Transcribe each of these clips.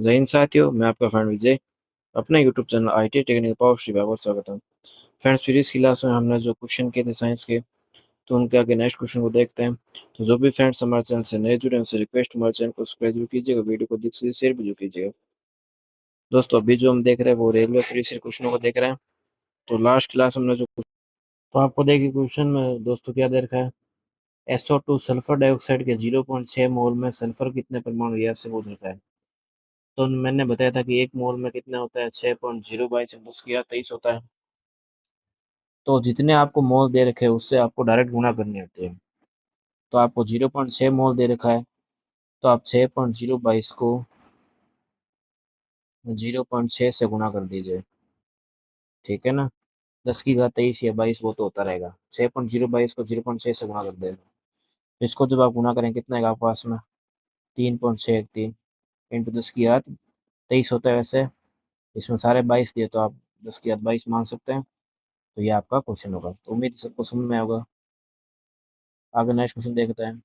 जय हिंद साथियों, मैं आपका फ्रेंड विजय अपने YouTube channel IT technical power stream पर स्वागत है। फ्रेंड्स, प्रीवियस क्लास में हमने जो क्वेश्चन किए थे साइंस के, तो उनके आगे नेक्स्ट क्वेश्चन को देखते हैं। तो जो भी फ्रेंड्स हमारे चैनल से नए जुड़े हैं उनसे रिक्वेस्ट, हमारे चैनल को सब्सक्राइब जरूर कीजिएगा, वीडियो को दिख से शेयर भी जरूर कीजिएगा। दोस्तों, अभी जो हम देख रहे हैं वो रेलवे प्रीवियस क्वेश्चनों को देख रहे हैं। तो लास्ट क्लास हमने जो, तो आपको देखिए क्वेश्चन में दोस्तों क्या दे रखा है। SO2 सल्फर डाइऑक्साइड के 0.6 मोल में सल्फर कितने परमाणु ये आपसे पूछ रखा है। तो मैंने बताया था कि एक मोल में कितना होता है, 6.022 होता है। तो जितने आपको मोल दे रखे हैं उससे आपको डायरेक्ट गुणा करने होते हैं। तो आपको 0.6 मोल दे रखा है, तो आप 6.022 को 0.6 से गुणा कर दीजिए। ठीक है ना। 10 की घात 23 या 22 वो तो होता रहेगा। 6.022 को 0.6 से गुणा कर दे। इसको जब आप गुणा करें कितना आएगा आपके पास में, 3.613 इंटू 10 की घात 23 होता है। वैसे इसमें सारे 22 दिए तो आप 10 की घात 22 मान सकते हैं। तो ये आपका क्वेश्चन होगा। तो उम्मीद है सबको समझ में होगा। आगे नेक्स्ट क्वेश्चन देखते हैं।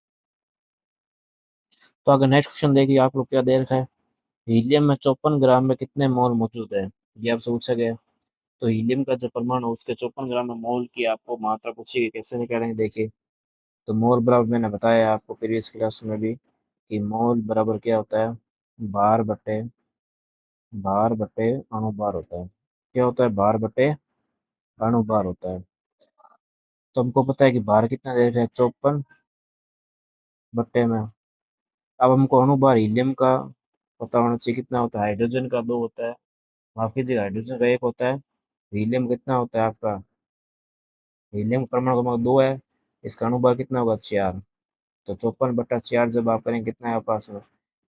तो अगर नेक्स्ट क्वेश्चन देखिए, आप लोग क्या दे रखा है। हीलियम में 54 ग्राम में कितने मोल मौजूद है, ये आपसे पूछा गया। तो हीलियम का जो परमाणु उसके 54 ग्राम में मोल की आपको मात्रा पूछी गई, कैसे निकालेंगे देखिए। तो मोल बराबर मैंने बताया आपको प्रीवियस क्लास में भी कि मोल बराबर क्या होता है, भार बटे अणुभार होता है। क्या होता है, भार बटे अणुभार होता है। तो हमको पता है कि भार कितना दे रखा है, 54 में। अब हमको अणुभार हीलियम का पता होना चाहिए कितना होता है। हाइड्रोजन का 2 होता है, माफ कीजिएगा, हाइड्रोजन का 1 होता है। हीलियम कितना होता है आपका, हीलियम का परमाणु क्रमांक 2 है। इसका अणुभार कितना होगा, 4। तो 54/4 जब आप करेंगे कितना है आपके पास में,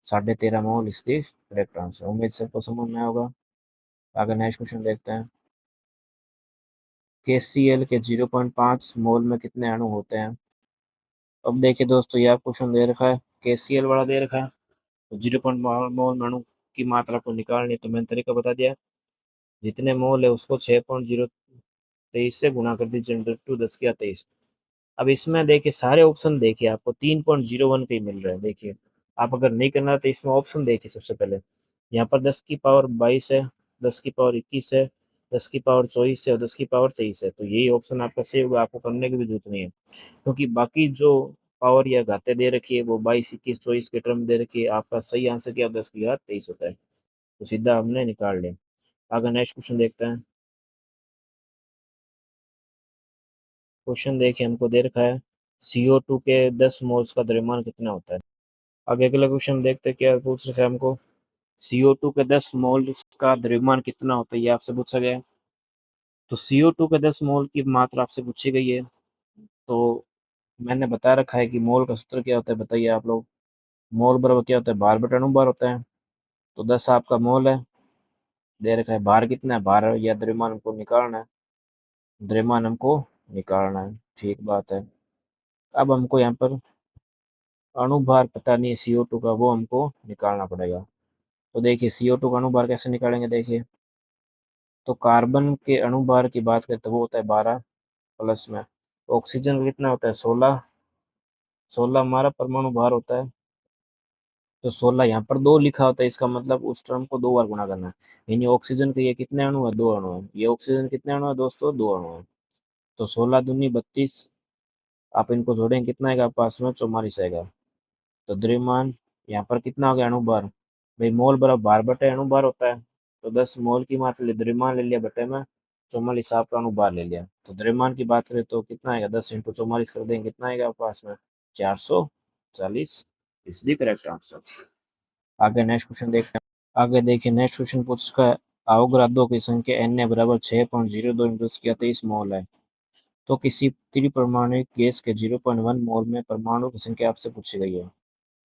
13.5 मोल। इसकी करेक्ट आंसर। उम्मीद सबको समझ में होगा। आगे नेक्स्ट क्वेश्चन देखते हैं। KCl के 0.5 मोल में कितने अणु होते हैं। अब देखिए दोस्तों, ये आप क्वेश्चन दे रखा है, KCl वाला दे रखा है। तो 0.5 मोल में अणु की मात्रा को निकालनी है, तो मैंने तरीका बता दिया। जितने मोल है उसको 6.023 से गुणा कर दीजिए इंटू 10 की घात 23। अब इसमें देखिए सारे ऑप्शन देखिए, आपको 3.01 पे ही मिल रहा है। देखिए, आप अगर नहीं करना तो इसमें ऑप्शन देखिए। सबसे पहले यहाँ पर 10 की पावर 22 है, 10 की पावर 21 है, 10 की पावर 24 है और 10 की पावर 23 है। तो यही ऑप्शन आपका सही होगा, आपको करने की भी जरूरत नहीं है। क्योंकि बाकी जो पावर या घातें दे रखी है वो 22, 21, 24 के टर्म दे रखी है। आपका सही आंसर क्या, 10 की घात 23 होता है। तो सीधा हमने निकाल लिया। आगे नेक्स्ट क्वेश्चन देखते हैं। क्वेश्चन देखिए, हमको दे रखा है CO2 के 10 मोल्स का द्रव्यमान कितना होता है। आगे अगला क्वेश्चन देखते हैं क्या पूछ रखा है हमको। CO2 के 10 मोल्स का द्रव्यमान कितना होता है, ये आपसे पूछा गया है। तो CO2 के 10 मोल की मात्रा आपसे पूछी गई है। तो मैंने बता रखा है कि मोल का सूत्र क्या होता है, बताइए आप लोग। मोल बराबर क्या होता है, भार बटा अणुभार होता है। तो 10 आपका मोल है, दे रखा है। भार कितना है, भार या द्रव्यमान हमको निकालना है। द्रव्यमान हमको निकालना है, ठीक बात है। अब हमको यहाँ पर अणुभार पता नहीं है CO2 का, वो हमको निकालना पड़ेगा। तो देखिए CO2 का अणुभार कैसे निकालेंगे देखिए। तो कार्बन के अणुभार की बात करें तो वो होता है 12 प्लस में। ऑक्सीजन का कितना होता है, 16। 16 हमारा परमाणु भार होता है। तो 16 यहाँ पर 2 लिखा होता है, इसका मतलब उस टर्म को 2 बार गुणा करना है। यानी ऑक्सीजन के ये कितने अणु है, 2 अणु है। ये ऑक्सीजन कितने अणु है दोस्तों, 2 अणु है। तो 16 दूनी 32, आप इनको जोड़ेंगे कितना आएगा पास में, 44 आएगा। तो द्रव्यमान यहाँ पर कितना हो गया, अणुभार। भाई मोल बराबर भार बटे अणुभार होता है। तो 10 मोल की मात्रा ले द्रव्यमान ले लिया बटे में 44 आपका अणुभार ले लिया। तो द्रव्यमान की बात करें तो कितना आएगा, 10 इंटू 44 कर देंगे कितना आएगा पास में, 440। Is the correct answer. आगे नेक्स्ट क्वेश्चन देखते हैं। आगे देखिए नेक्स्ट क्वेश्चन पूछ रखा है, अवोगाद्रो की संख्या Na बराबर 6.02 इंटू 10 मोल है। तो किसी त्रिपरमाणुक गैस के 0.1 मोल में परमाणु की संख्या आपसे पूछी गई है।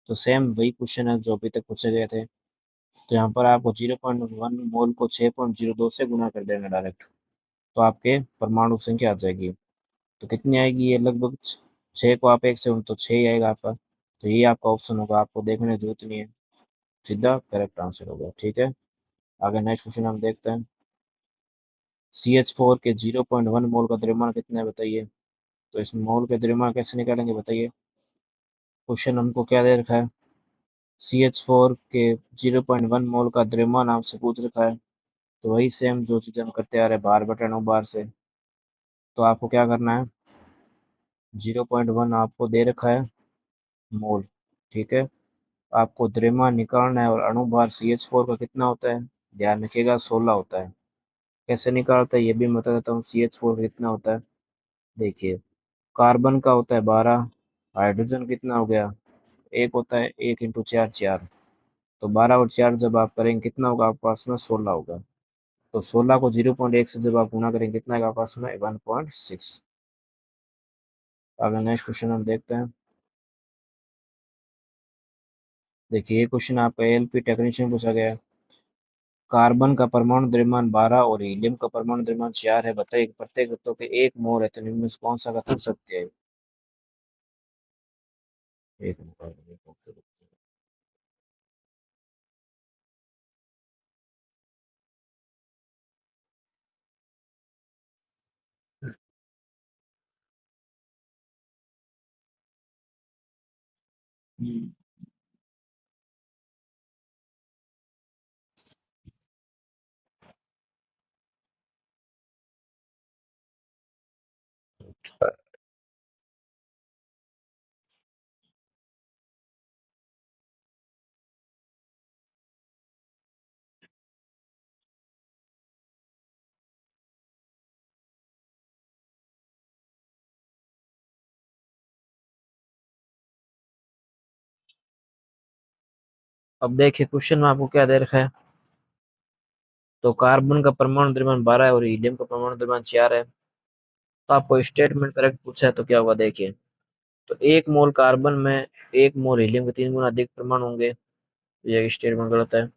तो सेम वही क्वेश्चन है जो अभी तक पूछे गए थे। तो यहाँ पर आपको 0.1 मोल को 6.02 से गुणा कर देना डायरेक्ट। तो आपके परमाणु की संख्या आ जाएगी। तो कितनी आएगी, ये लगभग 6 को आप 1 से तो 6 ही आएगा आपका। तो ये आपका ऑप्शन होगा, आपको देखने की जरूरत नहीं है, सीधा करेक्ट आंसर होगा। ठीक है। आगे नेक्स्ट क्वेश्चन हम देखते हैं। CH4 के 0.1 मोल का द्रव्यमान कितना है बताइए। तो इस मोल के द्रव्यमान कैसे निकालेंगे बताइए। क्वेश्चन हमको क्या दे रखा है, CH4 के 0.1 मोल का द्रव्यमान आपसे पूछ रखा है, तो वही सेम जो चीज़ हम करते आ रहे हैं भार बटे अणु भार से। तो आपको क्या करना है, 0.1 आपको दे रखा है मोल, ठीक है। आपको द्रव्यमान निकालना है और अणु भार CH4 का कितना होता है, ध्यान रखिएगा 16 होता है। कैसे निकालता है ये भी मैं बता देता हूँ। CH4 कितना होता है, देखिए कार्बन का होता है 12, हाइड्रोजन कितना हो गया, एक होता है, 1 × 4 4। तो 12 और 4 जब आप करेंगे कितना होगा आपके पास में, 16 होगा। तो 16 को 0.1 से जब आप गुणा करेंगे कितना आएगा आपके पास में, 1.6। अगर नेक्स्ट क्वेश्चन हम देखते हैं, देखिए ये क्वेश्चन आपका ALP टेक्नीशियन पूछा गया है। कार्बन का परमाणु द्रव्यमान 12 और हीलियम का परमाणु द्रव्यमान 4 है, बताइए प्रत्येक तत्व के 1 मोल है, तो इनमें से कौन सा कथन सत्य है। एक मिनट। अब देखिए क्वेश्चन में आपको क्या दे रखा है, तो कार्बन का परमाणु द्रव्यमान 12 है और हीलियम का परमाणु द्रव्यमान 4 है। तो आपको स्टेटमेंट करेक्ट पूछा है, तो क्या होगा देखिए, तो 1 मोल कार्बन में 1 मोल हीलियम के 3 गुना अधिक परमाणु होंगे, ये स्टेटमेंट गलत है।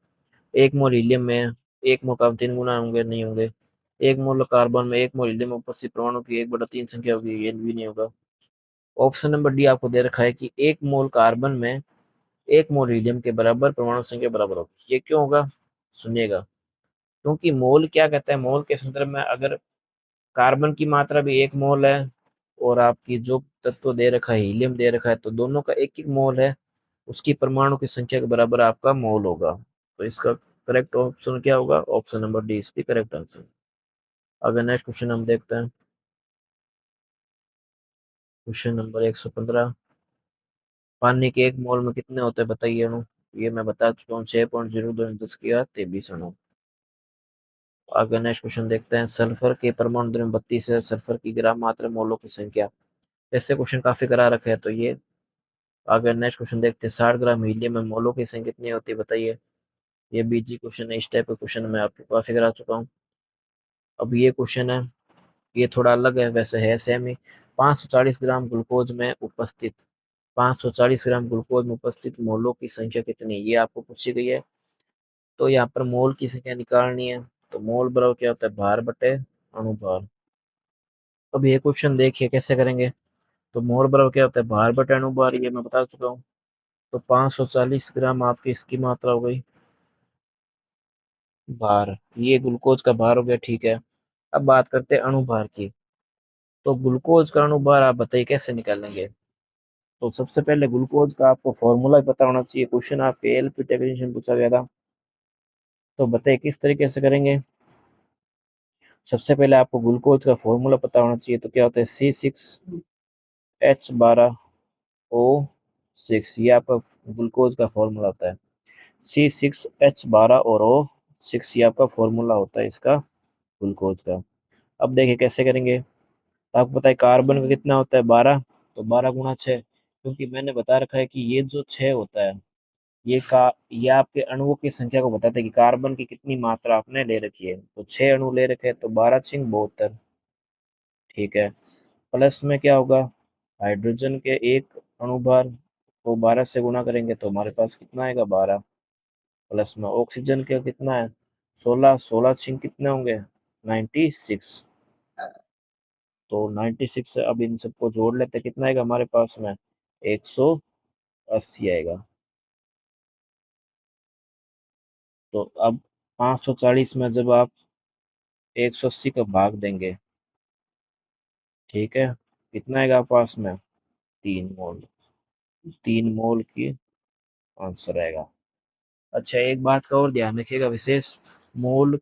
1 मोल हीलियम में 1 मोल कार्बन 3 गुना होंगे, नहीं होंगे। 1 मोल कार्बन में 1 मोल हीलियम में उपस्थित परमाणु की 1/3 संख्या होगी, ये भी नहीं होगा। ऑप्शन नंबर डी आपको दे रखा है कि 1 मोल कार्बन में 1 मोल हीलियम के बराबर परमाणु संख्या बराबर होगी। ये क्यों होगा, सुनिएगा। क्योंकि मोल क्या कहता है, मोल के संदर्भ में अगर कार्बन की मात्रा भी 1 मोल है और आपकी जो तत्व दे रखा है हीलियम दे रखा है, तो दोनों का 1 1 मोल है, उसकी परमाणु की संख्या के बराबर आपका मोल होगा। तो इसका करेक्ट ऑप्शन क्या होगा, ऑप्शन नंबर डी इसकी करेक्ट आंसर। अगर नेक्स्ट क्वेश्चन हम देखते हैं, क्वेश्चन नंबर 115, पानी के 1 मोल में कितने होते हैं बताइए अणु। ये मैं बता चुका हूँ, 6.02 × 10⁻³ आगे नेक्स्ट क्वेश्चन देखते हैं, सल्फर के परमाणु द्रव्य 32 है, सल्फर की ग्राम मात्रा मोलों की संख्या। ऐसे क्वेश्चन काफी करा रखे हैं, तो ये आगे नेक्स्ट क्वेश्चन देखते हैं, 60 ग्राम हीलियम में मोलों की संख्या कितनी होती है बताइए। ये भी इजी क्वेश्चन है, इस टाइप का क्वेश्चन मैं आपको काफी करा चुका हूँ। अब ये क्वेश्चन है, ये थोड़ा अलग है, वैसे है सेम ही। 540 ग्राम ग्लूकोज में उपस्थित 540 ग्राम ग्लूकोज में उपस्थित मोलों की संख्या कितनी है, ये आपको पूछी गई है। तो यहाँ पर मोल की संख्या निकालनी है, तो मोल बराबर क्या होता है, भार बटे अणु भार। अब ये क्वेश्चन देखिए कैसे करेंगे, तो मोल बराबर क्या होता है, भार बटे अणु भार, ये मैं बता चुका हूँ। तो 540 ग्राम आपकी इसकी मात्रा हो गई भार, ये ग्लूकोज का भार हो गया, ठीक है। अब बात करते हैं अणु भार की। तो ग्लूकोज का अणु भार आप बताइए कैसे निकालेंगे। तो सबसे पहले ग्लूकोज का आपको फॉर्मूला पता होना चाहिए, क्वेश्चन आपके ALP टेक्नीशियन पूछा गया था। तो बताइए किस तरीके से करेंगे। सबसे पहले आपको ग्लूकोज का फॉर्मूला पता होना चाहिए, तो क्या होता है, C6H12O6, ये आपका ग्लूकोज का फॉर्मूला होता है। C6H12 और O6, ये आपका फॉर्मूला होता है इसका ग्लूकोज का। अब देखिए कैसे करेंगे, तो आपको पता है कार्बन का कितना होता है, 12, तो 12 × 6, क्योंकि मैंने बता रखा है कि ये जो 6 होता है, ये आपके अणुओं की संख्या को बताता है कि कार्बन की कितनी मात्रा आपने ले रखी है। तो 6 अणु ले रखे हैं, तो 12×6 = 72, ठीक है। प्लस में क्या होगा, हाइड्रोजन के एक अणु भार को 12 से गुणा करेंगे तो हमारे पास कितना आएगा, 12। प्लस में ऑक्सीजन का कितना है, 16, 16×6 कितने होंगे, 96। तो 96 से अब इन सबको जोड़ लेते, कितना आएगा हमारे पास में, 180 आएगा। तो अब 540 में जब आप 180 का भाग देंगे, ठीक है, कितना आएगा पास में, 3 मोल। 3 मोल की आंसर आएगा। अच्छा, एक बात का और ध्यान रखिएगा विशेष, मोल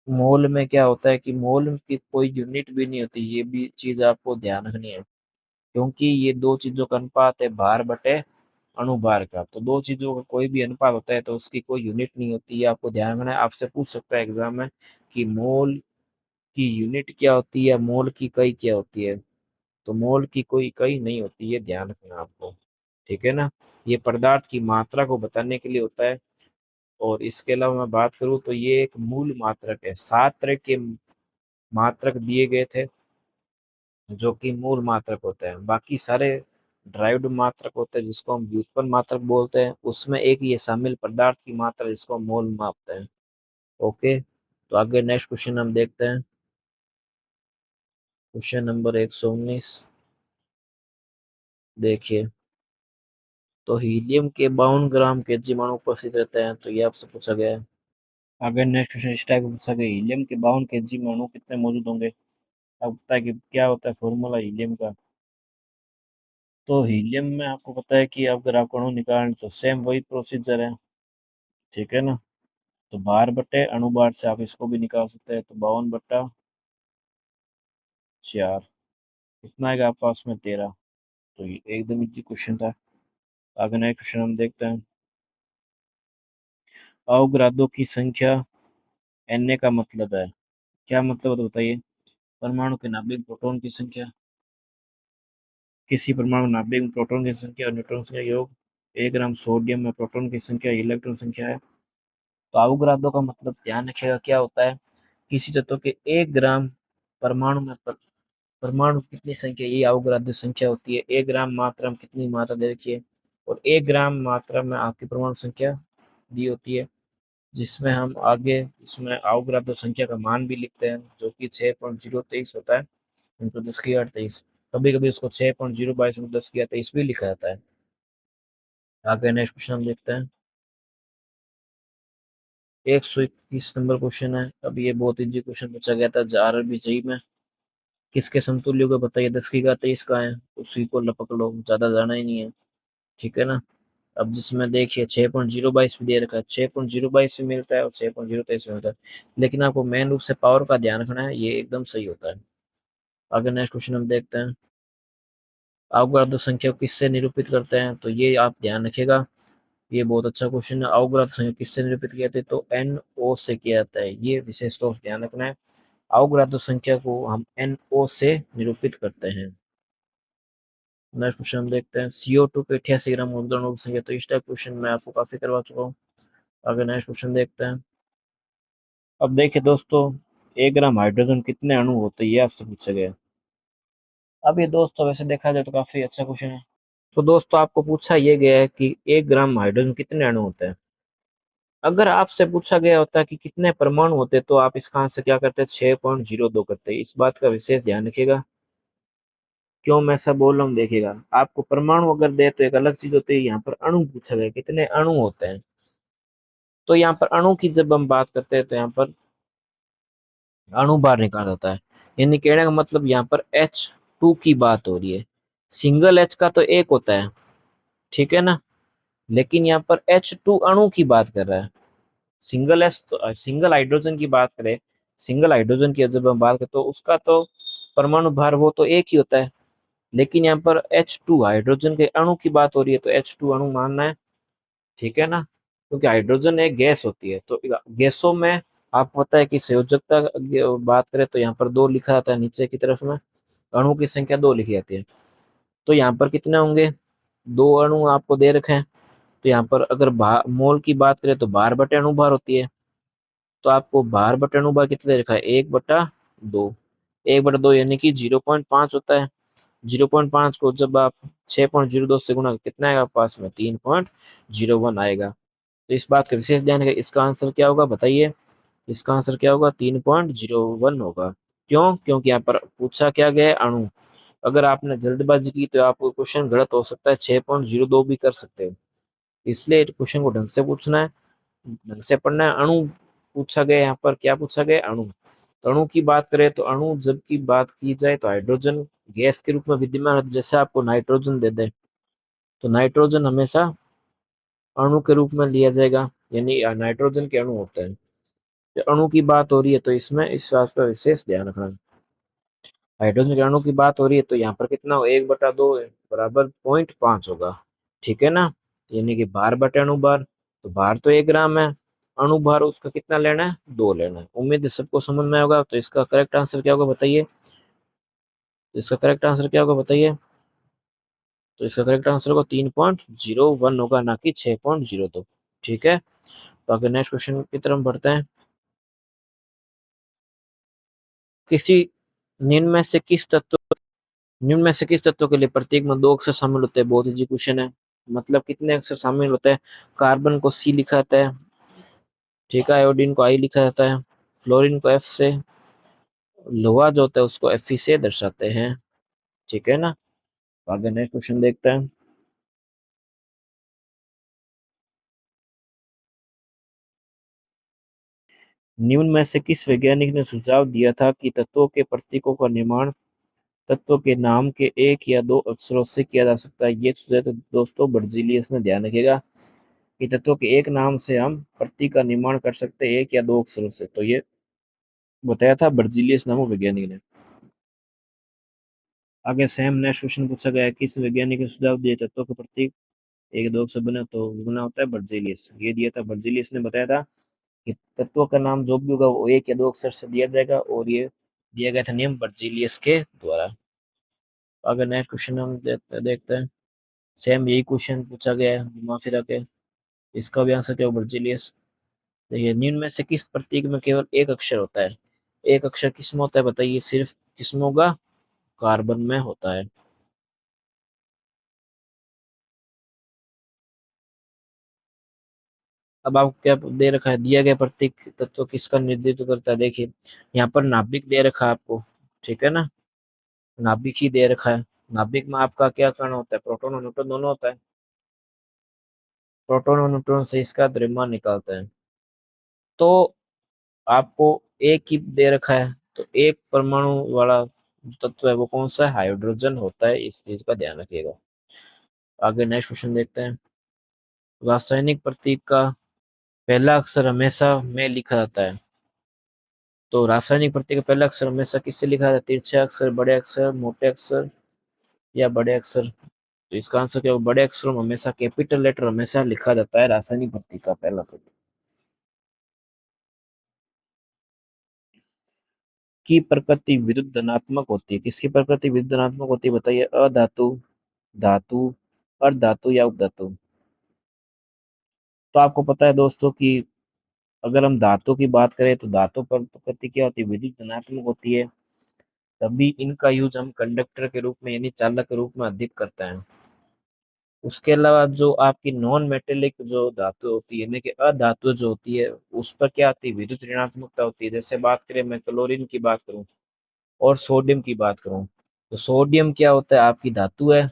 मोल में क्या होता है कि मोल की कोई यूनिट भी नहीं होती, ये भी चीज आपको ध्यान रखनी है, क्योंकि ये दो चीजों का अनुपात है, भार बटे अणुभार का। तो दो चीजों का कोई भी अनुपात होता है तो उसकी कोई यूनिट नहीं होती है, आपको ध्यान रखना है। आपसे पूछ सकता है एग्जाम में कि मोल की यूनिट क्या होती है, मोल की इकाई क्या होती है। तो मोल की कोई इकाई नहीं होती है, ध्यान रखना आपको, ठीक है ना। ये पदार्थ की मात्रा को बताने के लिए होता है। और इसके अलावा मैं बात करूँ तो ये एक मूल मात्रक है। 7 तरह के मात्रक दिए गए थे जो कि मूल मात्रक होते हैं, बाकी सारे ड्राइव्ड मात्रक होते हैं जिसको हम व्युत्पन्न मात्रक बोलते हैं। उसमें एक ये शामिल पदार्थ की मात्रा जिसको हम मोल मापते हैं। ओके, तो आगे नेक्स्ट क्वेश्चन हम देखते हैं। क्वेश्चन नंबर 119 देखिए। तो हीलियम के 52 ग्राम के जीवाणु उपस्थित रहते हैं, तो ये आपसे पूछा गया है। अगर नेक्स्ट क्वेश्चन इस टाइप का पूछा गया, हीलियम के 52 के जीवाणु कितने मौजूद होंगे। अब पता है कि क्या होता है फॉर्मूला हीलियम का। तो हीलियम में आपको पता है कि अगर आप अणु निकालें तो सेम वही प्रोसीजर है, ठीक है ना। तो भार बटे अणुभार से आप इसको भी निकाल सकते हैं, तो 52/4 कितना आएगा आपके पास में 13। तो ये एकदम इजी क्वेश्चन था। आगे नेक्स्ट क्वेश्चन हम देखते हैं। अवोगाद्रो की संख्या Na का मतलब है, क्या मतलब है तो बताइए। परमाणु के नाभिक प्रोटॉन की संख्या, किसी परमाणु नाभिक में प्रोटॉन की संख्या और न्यूट्रॉन संख्या योग। 1 ग्राम सोडियम में प्रोटॉन की संख्या, इलेक्ट्रॉन संख्या है। तो अवोगाद्रो का मतलब ध्यान रखिएगा क्या होता है, किसी तत्व के 1 ग्राम परमाणु में परमाणु कितनी संख्या, ये अवोगाद्रो संख्या होती है। 1 ग्राम मात्रा में कितनी मात्रा दे रखी है, और 1 ग्राम मात्रा में आपकी परमाणु संख्या दी होती है, जिसमें हम आगे इसमें अवोगाद्रो संख्या का मान भी लिखते हैं जो कि 6.023 होता है इंटू 10⁻23। कभी कभी उसको 6.022 इंटू 10⁻23 भी लिखा जाता है। आगे नेक्स्ट क्वेश्चन हम देखते हैं। 121 नंबर क्वेश्चन है। अब ये बहुत इजी क्वेश्चन पूछा गया था आरआरबी जेईई में। किसके समतुल्य को बताइए, 10⁻23 का है, उसी को लपक लो, ज्यादा जाना ही नहीं है, ठीक है ना। अब जिसमें देखिए 6.022 भी दे रखा है, 6.022 भी मिलता है और 6.023 भी मिलता है, लेकिन आपको मेन रूप से पावर का ध्यान रखना है, ये एकदम सही होता है। आगे नेक्स्ट क्वेश्चन हम देखते हैं। अवोगाद्रो संख्या को किससे निरूपित करते हैं, तो ये आप ध्यान रखिएगा, ये बहुत अच्छा क्वेश्चन है। अवोगाद्रो संख्या किससे निरूपित किया जाता है, तो NO से किया जाता है, ये विशेष तौर से ध्यान रखना है। अवोगाद्रो संख्या को हम NO से निरूपित करते हैं। नेक्स्ट क्वेश्चन हम देखते हैं। CO2 के 88 ग्राम अणु की संख्या, तो इस टाइप क्वेश्चन मैं आपको काफी करवा चुका हूँ। आगे नेक्स्ट क्वेश्चन देखते हैं। अब देखिए दोस्तों, 1 ग्राम हाइड्रोजन कितने अणु होते हैं, ये आपसे पूछा गया है। अब ये दोस्तों वैसे देखा जाए तो काफी अच्छा क्वेश्चन है। तो दोस्तों आपको पूछा ये गया है कि 1 ग्राम हाइड्रोजन कितने अणु होते हैं। अगर आपसे पूछा गया होता कि कितने परमाणु होते, तो आप इसका आंसर क्या करते, 6.02 करते। इस बात का विशेष ध्यान रखिएगा। क्यों मैं ऐसा बोल रहा हूँ देखिएगा, आपको परमाणु अगर दे तो एक अलग चीज होती है, यहाँ पर अणु पूछा गया कितने अणु होते हैं। तो यहाँ पर अणु की जब हम बात करते हैं तो यहाँ पर अणु बाहर निकाला जाता है, यानी कहने का मतलब यहाँ पर H2 की बात हो रही है। सिंगल H का तो एक होता है, ठीक है ना, लेकिन यहाँ पर H2 अणु की बात कर रहा है। सिंगल एस तो सिंगल हाइड्रोजन की बात करें, सिंगल हाइड्रोजन की जब हम बात करें तो उसका तो परमाणु भार वो तो एक ही होता है, लेकिन यहाँ पर H2 हाइड्रोजन के अणु की बात हो रही है तो H2 अणु मानना है, ठीक है ना। क्योंकि हाइड्रोजन एक गैस होती है, तो गैसों में आपको पता है कि संयोजकता बात करें तो यहाँ पर 2 लिखा जाता है, नीचे की तरफ में अणु की संख्या 2 लिखी जाती है। तो यहाँ पर कितने होंगे, 2 अणु आपको दे रखे हैं। तो यहाँ पर अगर मोल की बात करें तो भार बटे अणु भार होती है, तो आपको भार बटे अणुभार कितना दे रखा है, 1/2। 1/2 यानी कि 0.5 होता है। 0.5 को जब आप 6.02 से गुणा कितना आएगा पास में, 3.01 आएगा। तो इस बात का विशेष ध्यान है, इसका आंसर क्या होगा बताइए। इसका आंसर क्या होगा, 3.01 होगा। क्यों, क्योंकि यहाँ पर पूछा क्या गया है, अणु। अगर आपने जल्दबाजी की तो आपको क्वेश्चन गलत हो सकता है, 6.02 भी कर सकते हो। इसलिए क्वेश्चन को ढंग से पूछना है, ढंग से पढ़ना है। अणु पूछा गया, यहाँ पर क्या पूछा गया, अणु। तो अणु की बात करें तो अणु जब की बात की जाए तो हाइड्रोजन गैस के रूप में विद्यमान है, जैसे आपको नाइट्रोजन दे दे तो नाइट्रोजन हमेशा अणु के रूप में लिया जाएगा, यानी नाइट्रोजन के अणु होते हैं। तो अणु की बात हो रही है तो इसमें इस बात का विशेष ध्यान रखना। हाइड्रोजन के अणु की बात हो रही है तो यहाँ पर कितना हो, 1/2 बराबर 0.5 होगा, ठीक है ना। यानी कि भार बटे अणु भार, तो भार तो 1 ग्राम है, अणु भार उसका कितना लेना है, 2 लेना है। उम्मीद है सबको समझ में होगा। तो इसका करेक्ट आंसर क्या होगा बताइए, इसका करेक्ट आंसर क्या होगा बताइए। तो इसका करेक्ट आंसर होगा 3.01 होगा, ना कि 6.02। ठीक है, तो आगे नेक्स्ट क्वेश्चन की तरफ बढ़ते हैं। किसी निम्न में से किस तत्व निम्न में से किस तत्व के लिए प्रत्येक में 2 अक्षर शामिल होते हैं। बहुत इजी क्वेश्चन है, मतलब कितने अक्षर शामिल होते हैं। कार्बन को सी लिखा जाता है, ठीक है, आयोडीन को आई लिखा जाता है, फ्लोरीन को एफ से, लोहा जो होता है उसको एफ से दर्शाते हैं, ठीक है ना। तो आगे नेक्स्ट क्वेश्चन देखते हैं। निम्न में से किस वैज्ञानिक ने सुझाव दिया था कि तत्वों के प्रतीकों का निर्माण तत्व के नाम के 1 या 2 अक्षरों से किया जा सकता है। ये सुझाव तो दोस्तों बर्जीलियस ने, ध्यान रखिएगा कि तत्वों के एक नाम से हम प्रतीक का निर्माण कर सकते हैं 1 या 2 अक्षरों से। तो ये बताया था बर्जीलियस नामक वैज्ञानिक ने। आगे सेम नेक्स्ट क्वेश्चन पूछा गया है, किस वैज्ञानिक ने सुझाव दिए तत्वों के प्रतीक 1 या 2 अक्षर बने, तो बना होता है बर्जीलियस। ये दिया था बर्जीलियस ने, बताया था कि तत्वों का नाम जो भी होगा वो 1 या 2 अक्षर से दिया जाएगा, और ये दिया गया था नियम बर्जीलियस के द्वारा। अगर नेक्स्ट क्वेश्चन हम देखते हैं। सेम यही क्वेश्चन पूछा गया है घुमा फिरा के, इसका भी आंसर क्या होगा, बर्जीलियस। देखिए, निम्न में से किस प्रतीक में केवल एक अक्षर होता है। एक अक्षर किसमें होता है बताइए, सिर्फ किसमें होगा, कार्बन में होता है। अब आपको क्या दे रखा है, दिया गया प्रतीक तत्व किसका नेतृत्व करता है। देखिए, यहाँ पर नाभिक दे रखा है आपको, ठीक है ना, नाभिक ही दे रखा है। नाभिक में आपका क्या कण होता है, प्रोटॉन और न्यूट्रॉन दोनों होता है। प्रोटॉन और न्यूट्रॉन से इसका द्रव्यमान निकालते हैं। तो आपको एक ही दे रखा है, तो एक परमाणु वाला जो तत्व है वो कौन सा है, हाइड्रोजन होता है। इस चीज का ध्यान रखिएगा। आगे नेक्स्ट क्वेश्चन देखते हैं। रासायनिक प्रतीक का पहला अक्षर हमेशा में लिखा जाता है। तो रासायनिक प्रतीक का पहला अक्षर हमेशा किससे लिखा जाता है, तिरछे अक्षर, बड़े अक्षर, मोटे अक्षर या बड़े अक्षर। तो इसका आंसर क्या होगा, बड़े अक्षरों में हमेशा कैपिटल लेटर हमेशा लिखा जाता है रासायनिक प्रतीक का पहला तत्व। की प्रकृति विद्युत धनात्मक होती है। किसकी प्रकृति विद्युत धनात्मक होती है बताइए, अधातु, धातु, अर्धधातु या उपधातु। तो आपको पता है दोस्तों कि अगर हम धातु की बात करें तो धातु पर प्रकृति क्या होती है, विद्युत धनात्मक होती है। तभी इनका यूज हम कंडक्टर के रूप में यानी चालक के रूप में अधिक करते हैं। उसके अलावा जो आपकी नॉन मेटेलिक जो धातु होती है, यानी कि अधातु जो होती है, उस पर क्या आती है, विद्युत ऋणात्मकता होती है। जैसे बात करें, मैं क्लोरीन की बात करूं और सोडियम की बात करूं, तो सोडियम क्या होता है, आपकी धातु है,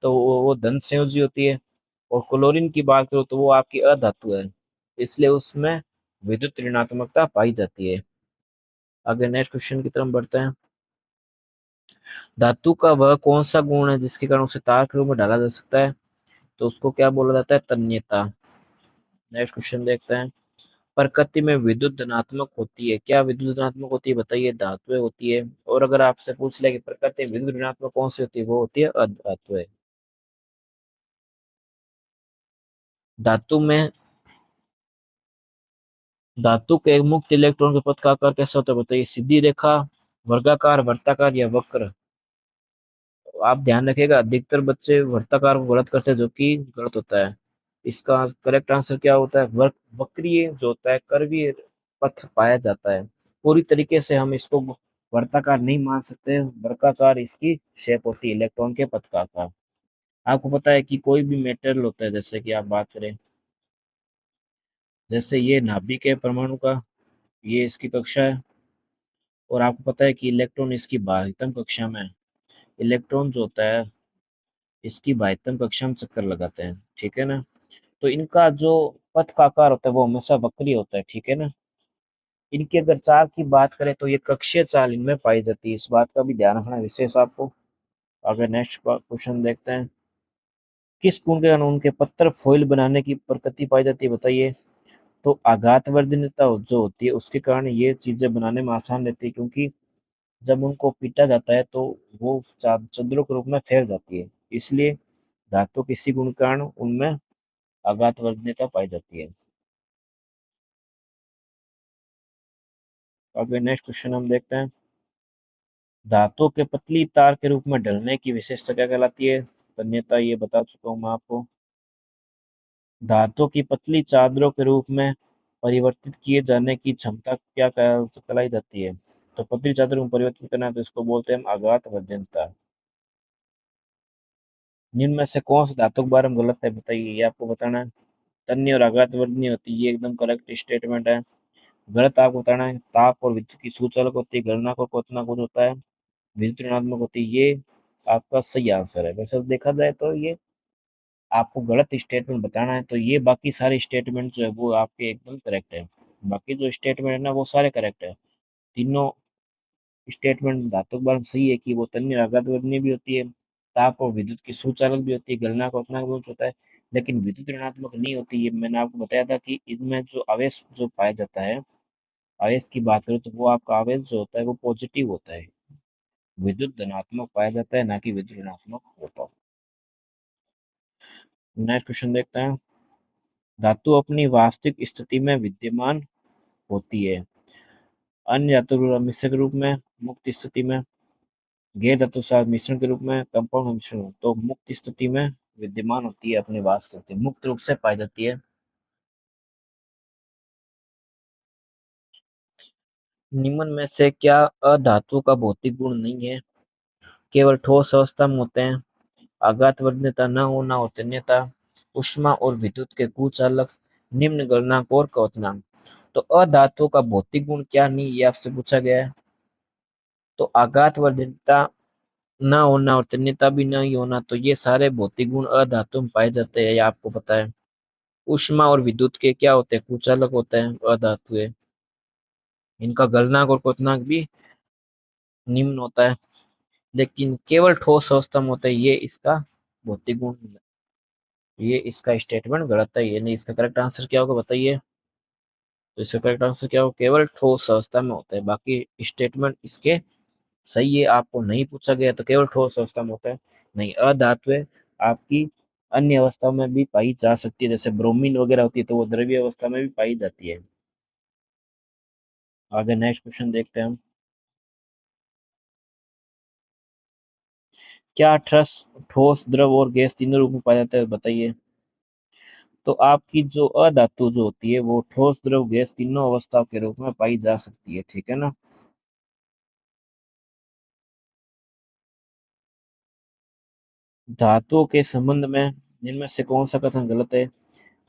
तो वो धन संयोजी होती है। और क्लोरीन की बात करो तो वो आपकी अधातु है, इसलिए उसमें विद्युत ऋणात्मकता पाई जाती है। आगे नेक्स्ट क्वेश्चन की तरफ बढ़ते हैं। धातु का वह कौन सा गुण है जिसके कारण उसे तार के रूप में डाला जा सकता है, तो उसको क्या बोला जाता है, तन्यता। नेक्स्ट क्वेश्चन देखते हैं। प्रकृति में विद्युत धनात्मक होती है, क्या विद्युत धनात्मक होती है बताइए, धातुएं होती है। और अगर आपसे पूछ ले कि प्रकृति में विद्युत ऋणात्मक कौन सी होती है, वो होती है अधातुएं। धातु में धातु के मुक्त इलेक्ट्रॉन के पथ का आकार कैसा होता है बताइए, सीधी रेखा, वर्गाकार, वृत्ताकार या वक्र। आप ध्यान रखिएगा, अधिकतर बच्चे वृत्ताकार को गलत करते हैं, जो कि गलत होता है। इसका करेक्ट आंसर क्या होता है, वक्रीय जो होता है, कर्वीय पथ पाया जाता है। पूरी तरीके से हम इसको वर्ताकार नहीं मान सकते, वर्गाकार इसकी शेप होती है, इलेक्ट्रॉन के पथ का आकार। आपको पता है कि कोई भी मेटेरियल होता है, जैसे कि आप बात करें, जैसे ये नाभिक है परमाणु का, ये इसकी कक्षा है, और आपको पता है कि इलेक्ट्रॉन इसकी बाह्यतम कक्षा में है। इलेक्ट्रॉन जो होता है इसकी बाह्यतम कक्षा में चक्कर लगाते हैं, ठीक है ना। तो इनका जो पथ का आकार होता है वो हमेशा वक्री होता है, ठीक है ना। इनकी अगर चाल की बात करें तो ये कक्षीय चाल इनमें पाई जाती है, इस बात का भी ध्यान रखना विशेष आपको। अगर नेक्स्ट क्वेश्चन देखते हैं। किस गुण के कारण उनके पत्थर फॉइल बनाने की प्रकृति पाई जाती है, बताइए। तो आघातवर्धनीयता जो होती है उसके कारण ये चीजें बनाने में आसान रहती है, क्योंकि जब उनको पीटा जाता है तो वो चंद्रों के रूप में फैल जाती है, इसलिए धातु किसी गुण के कारण उनमें आघातवर्धनीयता पाई जाती है। अगले नेक्स्ट क्वेश्चन हम देखते हैं, धातु के पतली तार के रूप में ढलने की विशेषता क्या कहलाती है। तन्यता ये बता चुका हूँ मैं आपको। धातु की पतली चादरों के रूप में परिवर्तित किए जाने की क्षमता क्या कहलाई जाती है। तो पतली चादर में परिवर्तित करना है तो इसको बोलते हैं हम आघात वर्धनता। निम्न में से कौन सा धातु के बारे में गलत है, बताइए, ये आपको बताना है। तन्य और आघात वर्धनीय होती है, ये एकदम करेक्ट स्टेटमेंट है। गलत आपको बताना है, ताप और विद्युत की सुचालक होती है, गणना को कोतना कुछ होता है, विद्युत ऋणात्मक होती है, ये आपका सही आंसर है। वैसे तो देखा जाए तो ये आपको गलत स्टेटमेंट बताना है, तो ये बाकी सारे स्टेटमेंट जो है वो आपके एकदम करेक्ट है। बाकी जो स्टेटमेंट है ना वो सारे करेक्ट है। तीनों स्टेटमेंट धातु बार सही है कि वो तन्य आघात वर्धनीय भी होती है, ताप और विद्युत की सुचालक भी होती है, गलना का अपना गुण होता है, लेकिन विद्युत ऋणात्मक नहीं होती। ये मैंने आपको बताया था कि इनमें जो आवेश जो पाया जाता है, आवेश की बात करें तो वो आपका आवेश जो होता है वो पॉजिटिव होता है, विद्युत धनात्मक पाया जाता है, ना कि विद्युत ऋणात्मक होता है। नेक्स्ट क्वेश्चन देखते हैं, धातु अपनी वास्तविक स्थिति में विद्यमान होती है, अन्य धातु मिश्रण के रूप में, मुक्त स्थिति में, गैर धातु साथ मिश्रण के रूप में, कंपाउंड मिश्रण। तो मुक्त स्थिति में विद्यमान होती है, अपनी वास्तविक स्थिति मुक्त रूप से पाई जाती है। निम्न में से क्या अधातु का भौतिक गुण नहीं है। केवल ठोस अवस्था में होते हैं, आघात वर्धनीयता न होना और तन्यता, ऊष्मा और विद्युत के कुचालक, निम्न गलनांक और क्वथनांक। तो अधातु का भौतिक गुण क्या नहीं, ये आपसे पूछा गया है। तो आघात वर्धनीयता न होना और तन्यता भी नहीं होना, तो ये सारे भौतिक गुण अधातु में पाए जाते हैं, ये आपको पता है। ऊष्मा और विद्युत के क्या होते हैं, कुचालक होते हैं, अधातु है। इनका गलनांक और क्वथनांक भी निम्न होता है, लेकिन केवल ठोस अवस्था में होता है, ये इसका भौतिक गुण। ये इसका स्टेटमेंट गलत है, ये नहीं। इसका करेक्ट आंसर क्या होगा, बताइए। तो इसका करेक्ट आंसर क्या होगा, केवल ठोस अवस्था में होता है। बाकी स्टेटमेंट इसके सही है, आपको नहीं पूछा गया तो केवल ठोस अवस्था में होता है, नहीं। अधातुएं आपकी अन्य अवस्थाओं में भी पाई जा सकती है, जैसे ब्रोमीन वगैरह होती है तो वो द्रव्य अवस्था में भी पाई जाती है। आगे नेक्स्ट क्वेश्चन देखते हैं हम, क्या ठोस ठोस द्रव और गैस तीनों रूप में पाया जाता है, बताइए। तो आपकी जो अधातु जो होती है वो ठोस द्रव गैस तीनों अवस्थाओं के रूप में पाई जा सकती है, ठीक है ना। धातुओं के संबंध में इनमें से कौन सा कथन गलत है।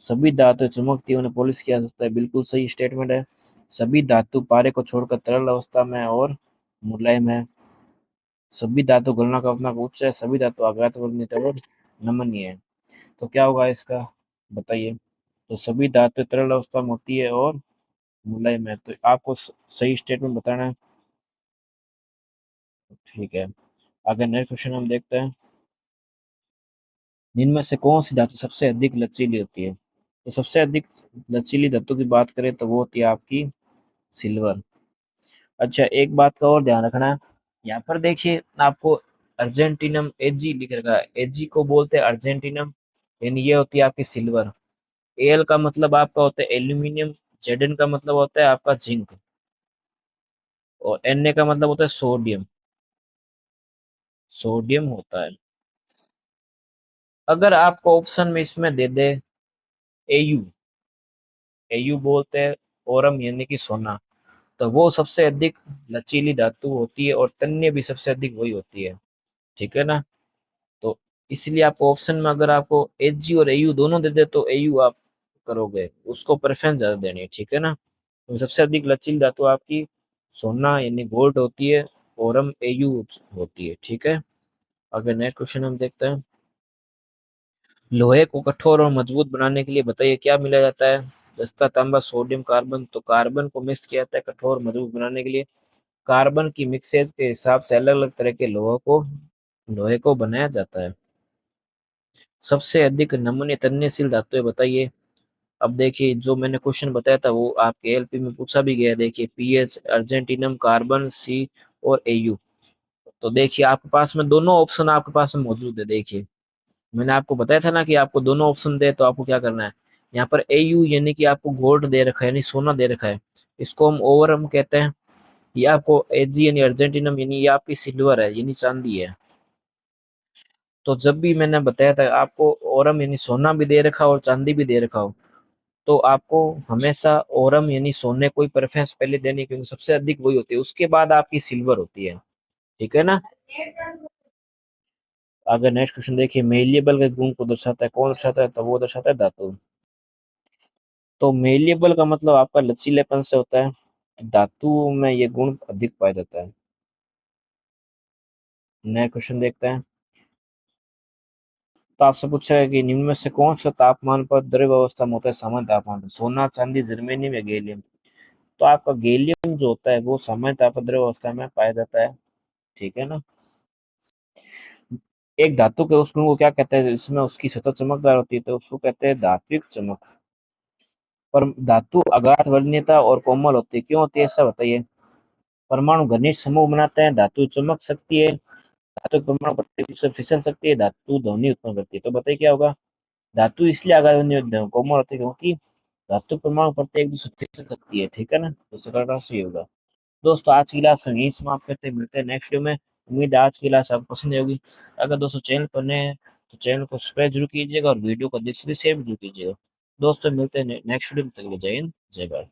सभी धातु चमकती है, उन्हें पॉलिश किया जा सकता है, बिल्कुल सही स्टेटमेंट है। सभी धातु पारे को छोड़कर तरल अवस्था में और मुलायम है। सभी धातु गलना का अपना उच्च है। सभी धातु आघात वर्णित और नमनीय है। तो क्या होगा इसका, बताइए। तो सभी धातु तरल अवस्था में होती है और मुलायम है, तो आपको सही स्टेटमेंट बताना है, ठीक है। आगे नेक्स्ट क्वेश्चन हम देखते हैं, इनमें से कौन सी धातु सबसे अधिक लचीली होती है। तो सबसे अधिक लचीली धातु की बात करें तो वो होती है आपकी सिल्वर। अच्छा, एक बात का और ध्यान रखना है, यहाँ पर देखिए आपको अर्जेंटिनम एजी लिख रखा है, एजी को बोलते हैं अर्जेंटिनम, यानी ये होती है आपकी सिल्वर। एल का मतलब आपका होता है एल्यूमिनियम, जेडन का मतलब होता है आपका जिंक, और एन का मतलब होता है सोडियम। सोडियम होता है। अगर आपको ऑप्शन में इसमें दे दे एयू, एयू बोलते हैं ओरम यानी कि सोना, तो वो सबसे अधिक लचीली धातु होती है और तन्य भी सबसे अधिक वही होती है, ठीक है ना। तो इसलिए आपको ऑप्शन में अगर आपको एच जी और एयू दोनों दे दे तो एयू आप करोगे, उसको प्रेफरेंस ज्यादा देनी है, ठीक है ना। तो सबसे अधिक लचीली धातु आपकी सोना यानी गोल्ड होती है, ओरम एयू होती है, ठीक है। अगर नेक्स्ट क्वेश्चन हम देखते हैं, लोहे को कठोर और मजबूत बनाने के लिए बताइए क्या मिलाया जाता है। जस्ता, तांबा, सोडियम, कार्बन। तो कार्बन को मिक्स किया जाता है कठोर मजबूत बनाने के लिए। कार्बन की मिक्सेज के हिसाब से अलग अलग तरह के लोहे को बनाया जाता है। सबसे अधिक नमनीय तन्यशील धातु है, बताइए। अब देखिए जो मैंने क्वेश्चन बताया था वो आपके एलपी में पूछा भी गया है। देखिए पीएच, अर्जेंटिनम, कार्बन, सी और एयू। तो देखिए आपके पास में दोनों ऑप्शन आपके पास में मौजूद है। देखिए मैंने आपको बताया था ना कि आपको दोनों ऑप्शन दे तो आपको क्या करना है। यहाँ पर एयू यानी कि आपको गोल्ड दे रखा है, यानी सोना दे रखा है, इसको हम ओवरम कहते हैं। ये आपको एजी यानी अर्जेंटिनम यानी ये आपकी सिल्वर है, यानी चांदी है। तो जब भी मैंने बताया था आपको ओरम यानी सोना भी दे रखा हो और चांदी भी दे रखा हो, तो आपको हमेशा ओरम यानी सोने को ही प्रेफरेंस पहले देनी है, क्योंकि सबसे अधिक वही होती है, उसके बाद आपकी सिल्वर होती है। ठीक है ना। अगर नेक्स्ट क्वेश्चन देखिए, मेलिएबल के गुण को दर्शाता है, कौन दर्शाता है, तो वो दर्शाता है धातु। तो मेलिएबल का मतलब आपका लचीलेपन से होता है, धातु में ये गुण अधिक पाया जाता है। नया क्वेश्चन देखते हैं। तो आपसे पूछा है कि निम्न में से कौन सा तापमान पर द्रव अवस्था में होता है सामान्य तापमान पर, सोना, चांदी, जर्मेनियम या गैलियम। तो आपका गैलियम जो होता है वो सामान्य ताप द्रव अवस्था में पाया जाता है। ठीक है ना। एक धातु के उस गुण को क्या कहते हैं इसमें उसकी सतह चमकदार होती है, तो उसको कहते हैं धात्विक चमक। पर धातु अगाध वर्णीयता और कोमल होती है, क्यों होती है ऐसा बताइए। परमाणु घनिष्ठ समूह बनाते हैं, धातु चमक सकती है, धातु के परमाणु प्रत्येक से फिसल सकती है, धातु ध्वनि उत्पन्न करती है। तो बताइए क्या होगा। धातु इसलिए अगाध वर्णीय कोमल होती है क्योंकि धातु परमाणु प्रत्येक एक दूसरे से फिसल सकती है। ठीक है ना, तो सरलता से होगा। दोस्तों आज की क्लास हम यहीं समाप्त करते हैं, मिलते हैं नेक्स्ट वीडियो में। उम्मीद है आज की क्लास आपको पसंद आई होगी। अगर दोस्तों चैनल पर नए हैं तो चैनल को सब्सक्राइब जरूर कीजिएगा और वीडियो को अधिक से अधिक शेयर जरूर कीजिएगा। दोस्तों मिलते हैं नेक्स्ट वीडियो में, तक के लिए जय हिंद जय भारत।